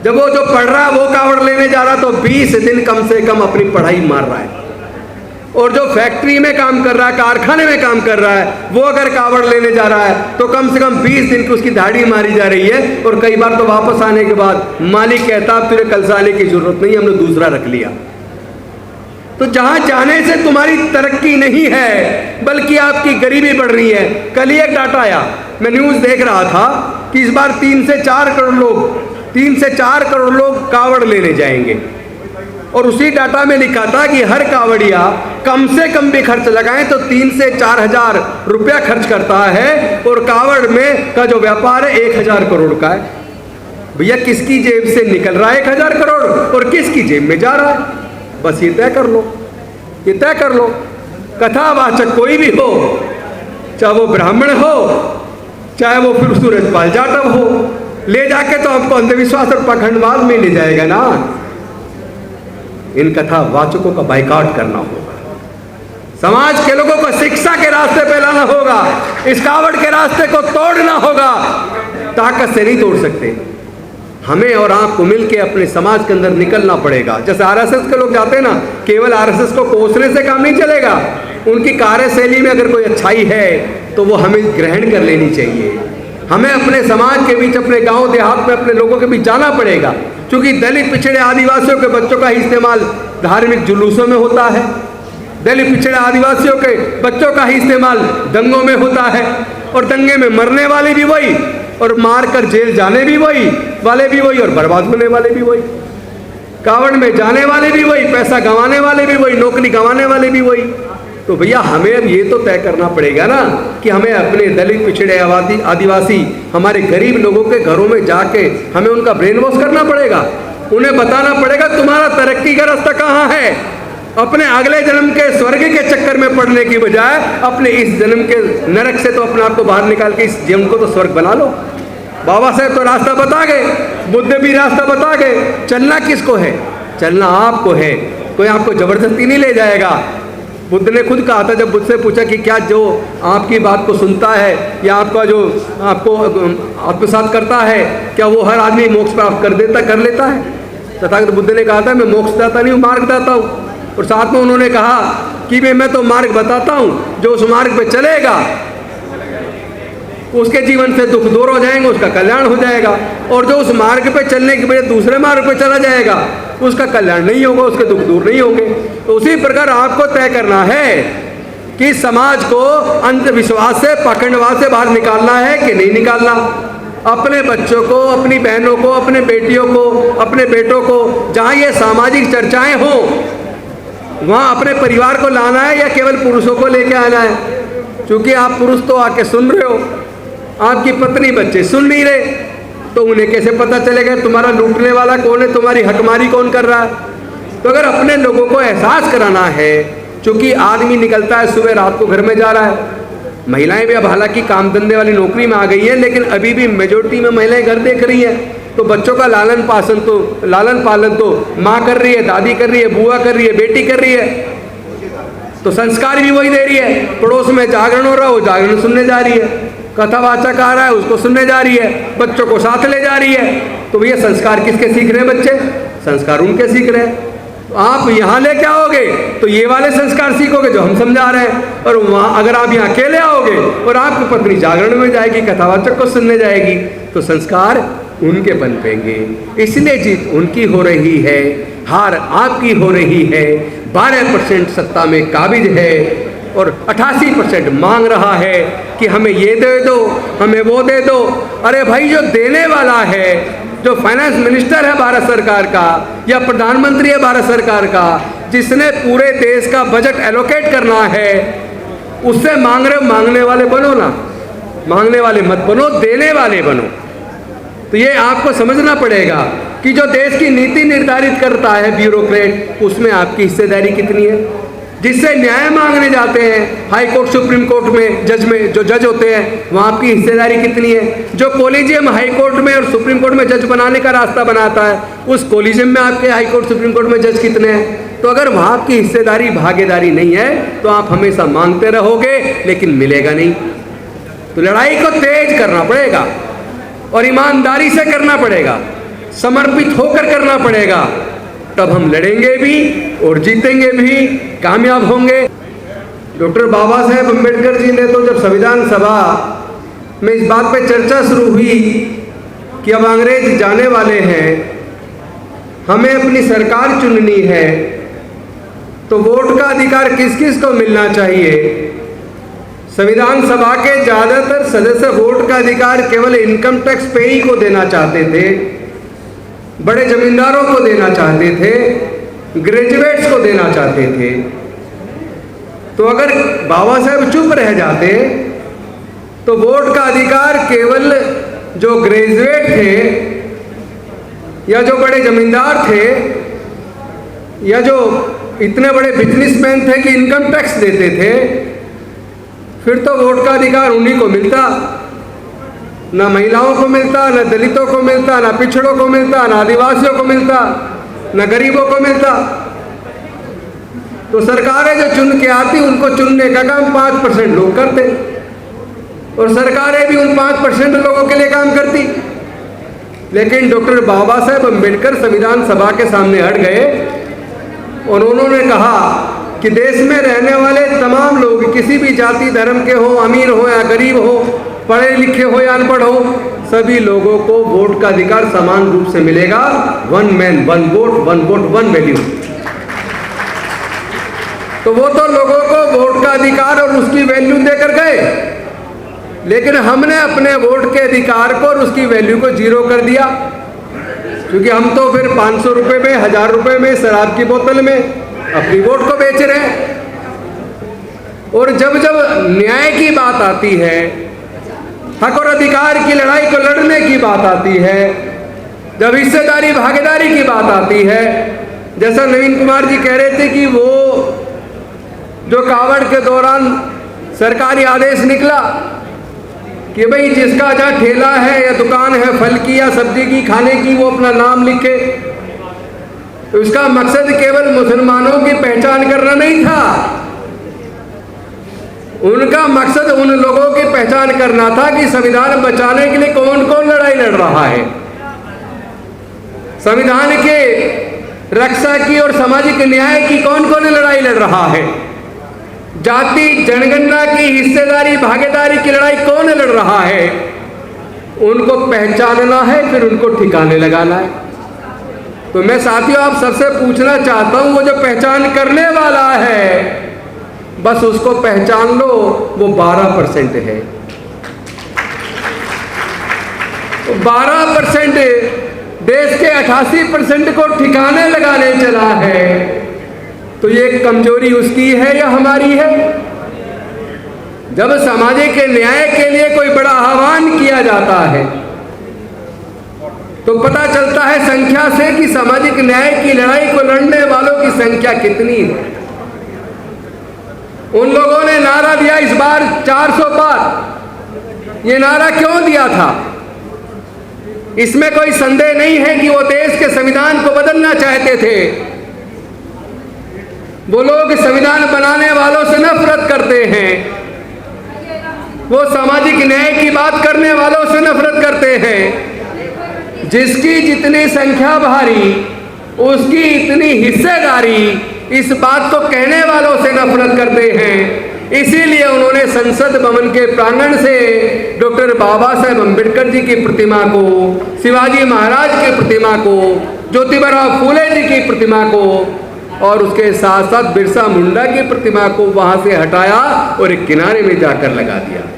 जब वो जो पढ़ रहा है वो कावड़ लेने जा रहा है तो 20 दिन कम से कम अपनी पढ़ाई मार रहा है। और जो फैक्ट्री में काम कर रहा है, कारखाने में काम कर रहा है, वो अगर कावड़ लेने जा रहा है तो कम से कम 20 दिन की उसकी दाढ़ी मारी जा रही है। और कई बार तो वापस आने के बाद मालिक कहता अब तुझे कल से आने की जरूरत नहीं, हमने दूसरा रख लिया। तो जहां जाने से तुम्हारी तरक्की नहीं है बल्कि आपकी गरीबी बढ़ रही है। कल ही एक डाटा आया, मैं न्यूज देख रहा था कि इस बार 3 से 4 करोड़ लोग कावड़ लेने जाएंगे। और उसी डाटा में लिखा था कि हर कावड़िया कम से कम भी खर्च लगाएं तो 3 से 4 हजार रुपया खर्च करता है। और कावड़ में का जो व्यापार है 1000 करोड़ का है। भैया किसकी जेब से निकल रहा है 1000 करोड़ और किसकी जेब में जा रहा है? बस ये तय कर लो, ये तय कर लो। कथावाचक कोई भी हो, चाहे वो ब्राह्मण हो, चाहे वो फिर सूरजपाल जाटव हो, ले जाके तो आपको अंधविश्वास और पाखंडवाद में ले जाएगा ना। इन कथावाचकों का बाइकआउट करना होगा, समाज के लोगों को शिक्षा के रास्ते पे लाना होगा, इस कावड़ के रास्ते को तोड़ना होगा। ताकत से नहीं तोड़ सकते, हमें और आपको मिलकर अपने समाज के अंदर निकलना पड़ेगा। जैसे आरएसएस के लोग जाते हैं ना, केवल आरएसएस को कोसने से काम नहीं चलेगा। उनकी कार्यशैली में अगर कोई अच्छाई है तो वो हमें ग्रहण कर लेनी चाहिए। हमें अपने समाज के बीच, अपने गांव देहात में अपने लोगों के बीच जाना पड़ेगा। क्योंकि दलित पिछड़े आदिवासियों के बच्चों का ही इस्तेमाल धार्मिक जुलूसों में होता है, दलित पिछड़े आदिवासियों के बच्चों का ही इस्तेमाल दंगों में होता है। और दंगे में मरने वाले भी वही, और मार कर जेल जाने भी वही वाले भी वही, और बर्बाद होने वाले भी वही। कावड़ में जाने वाले भी वही, पैसा गंवाने वाले भी वही, नौकरी गंवाने वाले भी वही। तो भैया हमें अब ये तो तय करना पड़ेगा ना कि हमें अपने दलित पिछड़े आदिवासी हमारे गरीब लोगों के घरों में जाके हमें उनका ब्रेन वॉश करना पड़ेगा। उन्हें बताना पड़ेगा तुम्हारा तरक्की का रास्ता कहाँ है। अपने अगले जन्म के स्वर्ग के चक्कर में पड़ने की बजाय अपने इस जन्म के नरक से तो अपने आप को बाहर निकाल के इस जीवन को तो स्वर्ग बना लो। बाबा साहब तो रास्ता बता गए, बुद्ध भी रास्ता बता गए। चलना किसको है? चलना आपको है, कोई आपको जबरदस्ती नहीं ले जाएगा। बुद्ध ने खुद कहा था, जब बुद्ध से पूछा कि क्या जो आपकी बात को सुनता है या आपका जो आपको आत्मसात करता है, क्या वो हर आदमी मोक्ष प्राप्त कर लेता है? तथागत बुद्ध ने कहा था मैं मोक्ष दाता नहीं हूँ, मार्ग दाता हूँ। और साथ में उन्होंने कहा कि मैं तो मार्ग बताता हूँ, जो उस मार्ग पे चलेगा उसके जीवन से दुख दूर हो जाएंगे, उसका कल्याण हो जाएगा। और जो उस मार्ग पे चलने के बजाय दूसरे मार्ग पे चला जाएगा उसका कल्याण नहीं होगा, उसके दुख दूर नहीं होंगे। तो उसी प्रकार आपको तय करना है कि समाज को अंधविश्वास से, पाखंडवाद से बाहर निकालना है कि नहीं निकालना। अपने बच्चों को, अपनी बहनों को, अपने बेटियों को, अपने बेटों को जहाँ ये सामाजिक चर्चाएं हों वहाँ अपने परिवार को लाना है या केवल पुरुषों को लेके आना है? क्योंकि आप पुरुष तो आके सुन रहे हो, आपकी पत्नी बच्चे सुन नहीं रहे, तो उन्हें कैसे पता चलेगा तुम्हारा लूटने वाला कौन है, तुम्हारी हकमारी कौन कर रहा है? तो अगर अपने लोगों को एहसास कराना है, क्योंकि आदमी निकलता है सुबह रात को घर में जा रहा है। महिलाएं भी अब हालांकि काम धंधे वाली नौकरी में आ गई हैं, लेकिन अभी भी मेजोरिटी में महिलाएं घर देख रही हैं। तो बच्चों का लालन पालन तो माँ कर रही है, दादी कर रही है, बुआ कर रही है, बेटी कर रही है। तो संस्कार भी वही दे रही है। पड़ोस में जागरण हो रहा है, वो जागरण सुनने जा रही है। कथावाचक आ रहा है, उसको सुनने जा रही है, बच्चों को साथ ले जा रही है। तो भैया संस्कार किसके सीख रहे हैं बच्चे? संस्कार उनके सीख रहे हैं। तो आप यहाँ लेके आओगे तो ये वाले संस्कार सीखोगे जो हम समझा रहे हैं। और वहाँ अगर आप यहाँ अकेले आओगे और आपकी पत्नी जागरण में जाएगी, कथावाचक को सुनने जाएगी, तो संस्कार उनके पनपेंगे। इसलिए जीत उनकी हो रही है, हार आपकी हो रही है। 12% सत्ता में काबिज है और 88% मांग रहा है कि हमें ये दे दो, हमें वो दे दो। अरे भाई, जो देने वाला है, जो फाइनेंस मिनिस्टर है भारत सरकार का या प्रधानमंत्री है भारत सरकार का, जिसने पूरे देश का बजट एलोकेट करना है, उससे मांग रहे हो, मांगने वाले बनो ना, मांगने वाले मत बनो, देने वाले बनो। तो ये आपको समझना पड़ेगा कि जो देश की नीति निर्धारित करता है ब्यूरोक्रेट, उसमें आपकी हिस्सेदारी कितनी है। जिससे न्याय मांगने जाते हैं हाई कोर्ट, सुप्रीम कोर्ट में जो जज होते हैं, वहाँ आपकी हिस्सेदारी कितनी है। जो कोलिजियम हाई कोर्ट में और सुप्रीम कोर्ट में जज बनाने का रास्ता बनाता है, उस कोलिजियम में आपके हाई कोर्ट, सुप्रीम कोर्ट में जज कितने हैं। तो अगर वहाँ आपकी हिस्सेदारी, भागीदारी नहीं है, तो आप हमेशा मांगते रहोगे लेकिन मिलेगा नहीं। तो लड़ाई को तेज करना पड़ेगा और ईमानदारी से करना पड़ेगा। समर्पित होकर करना पड़ेगा, तब हम लड़ेंगे भी और जीतेंगे भी, कामयाब होंगे। डॉक्टर बाबा साहेब अम्बेडकर जी ने तो जब संविधान सभा में इस बात पे चर्चा शुरू हुई कि अब अंग्रेज जाने वाले हैं, हमें अपनी सरकार चुननी है, तो वोट का अधिकार किस किस को मिलना चाहिए। संविधान सभा के ज़्यादातर सदस्य वोट का अधिकार केवल इनकम टैक्स पेई को देना चाहते थे, बड़े जमींदारों को देना चाहते थे, ग्रेजुएट्स को देना चाहते थे। तो अगर बाबा साहेब चुप रह जाते तो वोट का अधिकार केवल जो ग्रेजुएट थे या जो बड़े जमींदार थे या जो इतने बड़े बिजनेसमैन थे कि इनकम टैक्स देते थे, फिर तो वोट का अधिकार उन्हीं को मिलता, ना महिलाओं को मिलता, ना दलितों को मिलता, ना पिछड़ों को मिलता, ना आदिवासियों को मिलता, ना गरीबों को मिलता। तो सरकारें जो चुन के आती उनको चुनने का काम 5% लोग करते और सरकारें भी उन 5% लोगों के लिए काम करती। लेकिन डॉक्टर बाबा साहेब अम्बेडकर संविधान सभा के सामने हट गए और उन्होंने कहा कि देश में रहने वाले तमाम लोग किसी भी जाति धर्म के हो, अमीर हो या गरीब हो, पढ़े लिखे हो या अनपढ़ हो, सभी लोगों को वोट का अधिकार समान रूप से मिलेगा। 1 मैन 1 वोट 1 वोट 1 वैल्यू। तो वो तो लोगों को वोट का अधिकार और उसकी वैल्यू देकर गए, लेकिन हमने अपने वोट के अधिकार को और उसकी वैल्यू को जीरो कर दिया, क्योंकि हम तो फिर 500 रुपये में, 1000 रुपये में, शराब की बोतल में अपनी वोट को बेच रहे हैं। और जब जब न्याय की बात आती है, हक और अधिकार की लड़ाई को लड़ने की बात आती है, जब हिस्सेदारी भागीदारी की बात आती है, जैसा नवीन कुमार जी कह रहे थे कि वो जो कावड़ के दौरान सरकारी आदेश निकला कि भाई जिसका जहाँ ठेला है या दुकान है फल की या सब्जी की खाने की, वो अपना नाम लिखे, तो इसका मकसद केवल मुसलमानों की पहचान करना नहीं था, उनका मकसद उन लोगों की पहचान करना था कि संविधान बचाने के लिए कौन कौन लड़ाई लड़ रहा है, संविधान के रक्षा की और सामाजिक न्याय की कौन कौन लड़ाई लड़ रहा है, जाति जनगणना की हिस्सेदारी भागीदारी की लड़ाई कौन लड़ रहा है, उनको पहचानना है, फिर उनको ठिकाने लगाना है। तो मैं साथियों आप सबसे पूछना चाहता हूं, वो जो पहचान करने वाला है बस उसको पहचान लो, वो 12% है। 12% देश के 88% को ठिकाने लगाने चला है, तो ये कमजोरी उसकी है या हमारी है? जब सामाजिक न्याय के लिए कोई बड़ा आह्वान किया जाता है तो पता चलता है संख्या से कि सामाजिक न्याय की लड़ाई को लड़ने वालों की संख्या कितनी है। उन लोगों ने नारा दिया इस बार 400 पार। ये नारा क्यों दिया था? इसमें कोई संदेह नहीं है कि वो देश के संविधान को बदलना चाहते थे। वो लोग संविधान बनाने वालों से नफरत करते हैं, वो सामाजिक न्याय की बात करने वालों से नफरत करते हैं। जिसकी जितनी संख्या भारी उसकी इतनी हिस्सेदारी, इस बात को कहने वालों से नफरत करते हैं। इसीलिए उन्होंने संसद भवन के प्रांगण से डॉक्टर बाबा साहेब अम्बेडकर जी की प्रतिमा को, शिवाजी महाराज की प्रतिमा को, ज्योतिबा फूले जी की प्रतिमा को और उसके साथ साथ बिरसा मुंडा की प्रतिमा को वहां से हटाया और एक किनारे में जाकर लगा दिया।